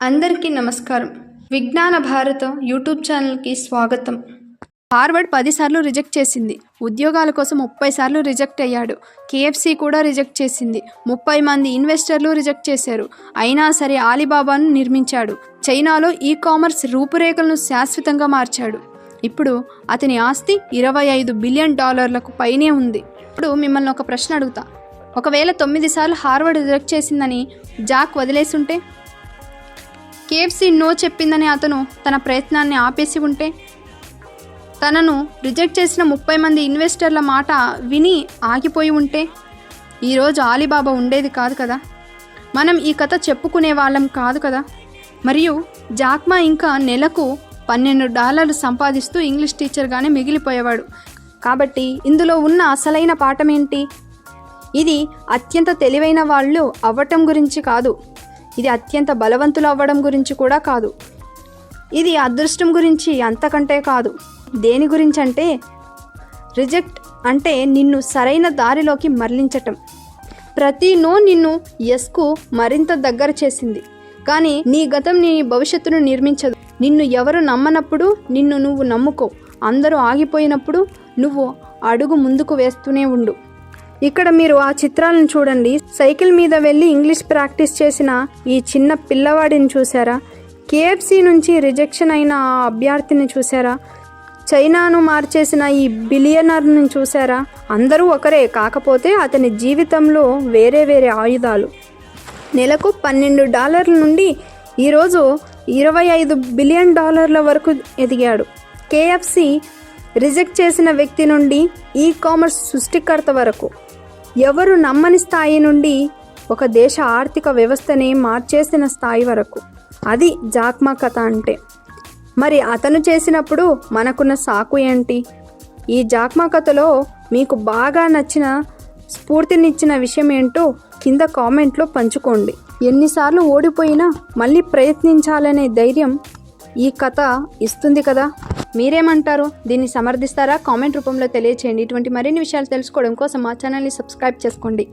అందరికీ నమస్కారం. విజ్ఞాన భారత యూట్యూబ్ ఛానల్కి స్వాగతం. హార్వర్డ్ 10 సార్లు రిజెక్ట్ చేసింది. ఉద్యోగాల కోసం 30 సార్లు రిజెక్ట్ అయ్యాడు. KFC కూడా రిజెక్ట్ చేసింది. 30 మంది ఇన్వెస్టర్లు రిజెక్ట్ చేశారు. అయినా సరే ఆలీబాబాను నిర్మించాడు. చైనాలో కామర్స్ రూపురేఖలను శాశ్వతంగా మార్చాడు. ఇప్పుడు అతని ఆస్తి $25 బిలియన్ పైనే ఉంది. ఇప్పుడు మిమ్మల్ని ఒక ప్రశ్న అడుగుతా. ఒకవేళ 9 సార్లు హార్వర్డ్ రిజెక్ట్ చేసిందని జాక్ వదిలేసుంటే, KFC నో చెప్పిందని అతను తన ప్రయత్నాన్ని ఆపేసి ఉంటే, తనను రిజెక్ట్ చేసిన 30 మంది ఇన్వెస్టర్ల మాట విని ఆగిపోయి ఉంటే, ఈరోజు ఆలీబాబా ఉండేది కాదు కదా. మనం ఈ కథ చెప్పుకునే వాళ్ళం కాదు కదా. మరియు జాక్మా ఇంకా నెలకు $12 సంపాదిస్తూ ఇంగ్లీష్ టీచర్గానే మిగిలిపోయేవాడు. కాబట్టి ఇందులో ఉన్న అసలైన పాఠం ఏంటి? ఇది అత్యంత తెలివైన వాళ్ళు అవ్వటం గురించి కాదు. ఇది అత్యంత బలవంతులు అవ్వడం గురించి కూడా కాదు. ఇది అదృష్టం గురించి అంతకంటే కాదు. దేని గురించి అంటే, రిజెక్ట్ అంటే నిన్ను సరైన దారిలోకి మరలించటం. ప్రతి నో నిన్ను ఎస్కు మరింత దగ్గర చేసింది. కానీ నీ గతం నీ భవిష్యత్తును నిర్మించదు. నిన్ను ఎవరు నమ్మనప్పుడు నిన్ను నువ్వు నమ్ముకో. అందరూ ఆగిపోయినప్పుడు నువ్వు అడుగు ముందుకు వేస్తూనే ఉండు. ఇక్కడ మీరు ఆ చిత్రాలను చూడండి. సైకిల్ మీద వెళ్ళి ఇంగ్లీష్ ప్రాక్టీస్ చేసిన ఈ చిన్న పిల్లవాడిని చూసారా? KFC నుంచి రిజెక్షన్ అయిన ఆ అభ్యర్థిని చూసారా? చైనాను మార్చేసిన ఈ బిలియనర్ని చూసారా? అందరూ ఒకరే, కాకపోతే అతని జీవితంలో వేరే వేరే ఆయుధాలు. నెలకు $12 నుండి ఈరోజు $25 బిలియన్ వరకు ఎదిగాడు. KFC రిజెక్ట్ చేసిన వ్యక్తి నుండి కామర్స్ సృష్టికర్త వరకు, ఎవరు నమ్మని స్థాయి నుండి ఒక దేశ ఆర్థిక వ్యవస్థని మార్చేసిన స్థాయి వరకు. అది జాక్మా కథ అంటే. మరి అతను చేసినప్పుడు మనకున్న సాకు ఏంటి? ఈ జాక్మా కథలో మీకు బాగా నచ్చిన, స్ఫూర్తినిచ్చిన విషయం ఏంటో కింద కామెంట్లో పంచుకోండి. ఎన్నిసార్లు ఓడిపోయినా మళ్ళీ ప్రయత్నించాలనే ధైర్యం ఈ కథ ఇస్తుంది కదా. మీరేమంటారు? దీన్ని సమర్థిస్తారా? కామెంట్ రూపంలో తెలియచేయండి. ఇటువంటి మరిన్ని విషయాలు తెలుసుకోవడం కోసం మా ఛానల్ని సబ్స్క్రైబ్ చేసుకోండి.